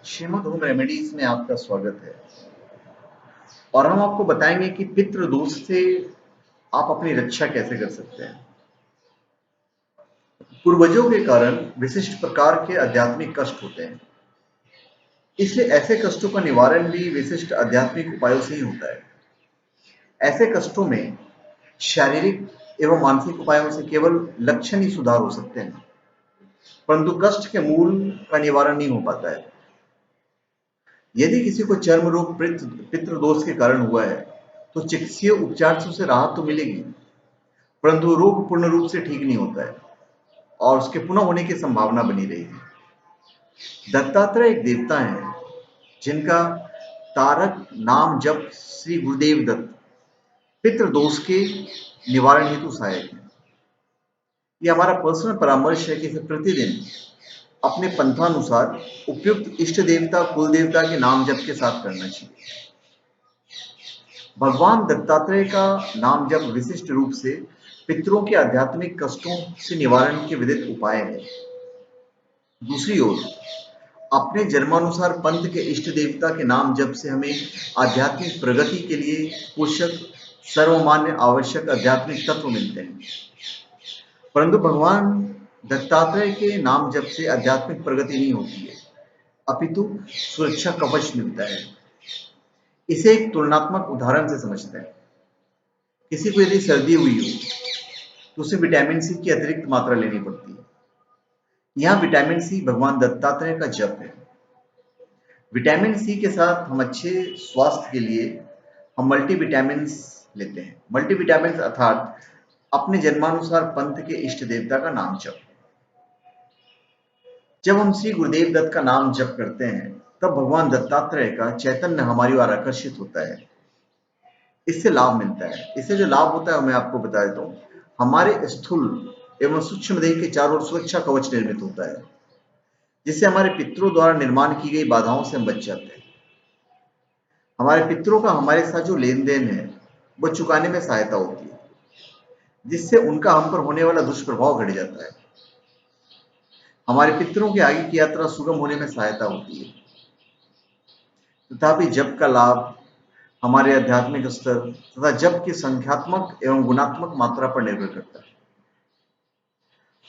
Shrimad home remedies में आपका स्वागत है। और हम आपको बताएंगे कि पितृ दोष से आप अपनी रक्षा कैसे कर सकते हैं। पूर्वजों के कारण विशिष्ट प्रकार के आध्यात्मिक कष्ट होते हैं, इसलिए ऐसे कष्टों का निवारण भी विशिष्ट आध्यात्मिक उपायों से ही होता है। ऐसे कष्टों में शारीरिक एवं मानसिक उपायों से केवल लक्षण ही सुधार हो सकते हैं, परंतु कष्ट के मूल का निवारण नहीं हो पाता है। यदि किसी को चर्म रोग पितृदोष के कारण हुआ है तो चिकित्सीय उपचार से उसे राहत तो मिलेगी, परंतु रोग पूर्ण रूप से ठीक नहीं होता है और उसके पुनः होने की संभावना बनी रहेगी। दत्तात्रेय एक देवता हैं जिनका तारक नाम जप श्री गुरुदेव दत्त पितृदोष के निवारण हेतु सहायक है। यह हमारा पर्सनल परामर्श है कि इसे प्रतिदिन अपने पंथानुसार उपयुक्त इष्ट देवता कुल देवता के नाम जप के साथ करना चाहिए। भगवान दत्तात्रेय का नाम जप विशिष्ट रूप से पितरों के आध्यात्मिक कष्टों से निवारण के विदित उपाय है। दूसरी ओर अपने जन्मानुसार पंथ के इष्ट देवता के नाम जप से हमें आध्यात्मिक प्रगति के लिए पोषक सर्वमान्य आवश्यक आध्यात्मिक तत्व मिलते हैं, परंतु भगवान दत्तात्रेय के नाम जप से आध्यात्मिक प्रगति नहीं होती है, अपितु सुरक्षा कवच मिलता है। इसे एक तुलनात्मक उदाहरण से समझते हैं। किसी को यदि सर्दी हुई हो तो उसे विटामिन सी की अतिरिक्त मात्रा लेनी पड़ती है। यहाँ विटामिन सी भगवान दत्तात्रेय का जप है। विटामिन सी के साथ हम अच्छे स्वास्थ्य के लिए हम मल्टीविटामिन लेते हैं। मल्टीविटामिन अर्थात अपने जन्मानुसार पंथ के इष्ट देवता का नाम जप। जब हम श्री गुरुदेव दत्त का नाम जप करते हैं तब भगवान दत्तात्रेय का चैतन्य हमारी ओर आकर्षित होता है। इससे लाभ मिलता है। इससे जो लाभ होता है मैं आपको बता देता हूँ। हमारे स्थूल एवं सूक्ष्म देह के चारों ओर सुरक्षा कवच निर्मित होता है, जिससे हमारे पितरों द्वारा निर्माण की गई बाधाओं से हम बच जाते हैं। हमारे पितरों का हमारे साथ जो लेन देन है वह चुकाने में सहायता होती है, जिससे उनका हम पर होने वाला दुष्प्रभाव घट जाता है। हमारे पितरों की आगे की यात्रा सुगम होने में सहायता होती है। तथापि जप का लाभ हमारे आध्यात्मिक स्तर तथा जप की संख्यात्मक एवं गुणात्मक मात्रा पर निर्भर करता है।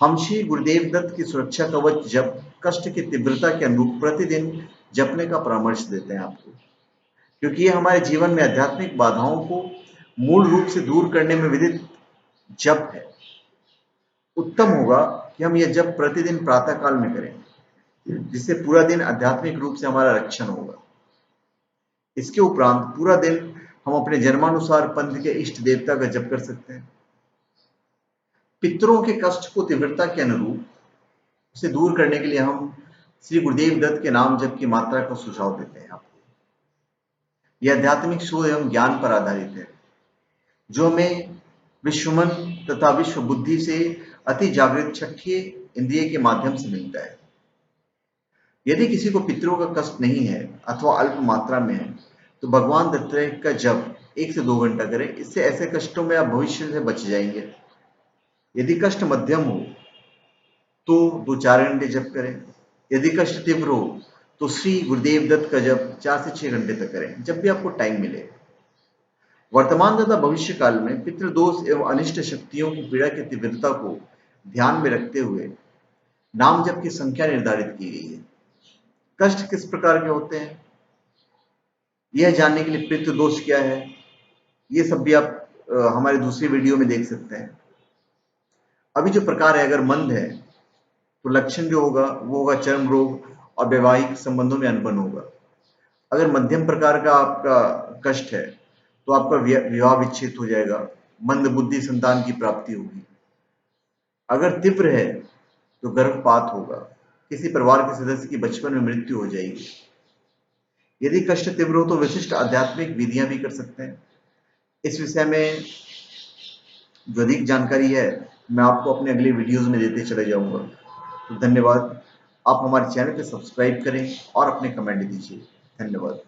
हम श्री गुरुदेव दत्त की सुरक्षा कवच जप कष्ट की तीव्रता के अनुरूप प्रतिदिन जपने का परामर्श देते हैं आपको, क्योंकि ये हमारे जीवन में आध्यात्मिक बाधाओं को मूल रूप से दूर करने में विदित जप है। उत्तम होगा कि हम यह जप प्रतिदिन प्रातः काल में करें, जिससे पूरा दिन आध्यात्मिक रूप से हमारा रक्षण होगा। इसके उपरांत पूरा दिन हम अपने जन्मानुसार पंथ के इष्ट देवता का जप कर सकते हैं। पितरों के कष्ट को तीव्रता के अनुरूप उसे दूर करने के लिए हम श्री गुरुदेव दत्त के नाम जप की मात्रा का सुझाव देते हैं आपको। यह आध्यात्मिक शोध एवं ज्ञान पर आधारित है, जो हमें विश्वमन तथा विश्व बुद्धि से अति जागृत छठिए इंद्रिय के माध्यम से मिलता है। यदि किसी को पितरों का कष्ट नहीं है अथवा अल्प मात्रा में है तो भगवान दत्तात्रेय का जप 1 से 2 घंटा करें। इससे ऐसे कष्टों में आप भविष्य से बच जाएंगे। यदि कष्ट मध्यम हो तो 2-4 घंटे जप करें। यदि कष्ट तीव्र हो तो श्री गुरुदेव दत्त का जप 4 से 6 घंटे तक करें, जब भी आपको टाइम मिले। वर्तमान तथा भविष्य काल में पितृदोष एवं अनिष्ट शक्तियों की पीड़ा की तीव्रता को ध्यान में रखते हुए नाम जप की संख्या निर्धारित की गई है। कष्ट किस प्रकार के होते हैं यह जानने के लिए पितृदोष क्या है, ये सब भी आप हमारे दूसरी वीडियो में देख सकते हैं। अभी जो प्रकार है, अगर मंद है तो लक्षण जो होगा वो होगा चर्म रोग और वैवाहिक संबंधों में अनबन होगा। अगर मध्यम प्रकार का आपका कष्ट है तो आपका विवाह विच्छेद हो जाएगा, मंद बुद्धि संतान की प्राप्ति होगी। अगर तीव्र है तो गर्भपात होगा, किसी परिवार के सदस्य की बचपन में मृत्यु हो जाएगी। यदि कष्ट तीव्र हो तो विशिष्ट आध्यात्मिक विधियां भी कर सकते हैं। इस विषय में जो अधिक जानकारी है मैं आपको अपने अगले वीडियोज में देते चले जाऊंगा। तो धन्यवाद। आप हमारे चैनल को सब्सक्राइब करें और अपने कमेंट दीजिए। धन्यवाद।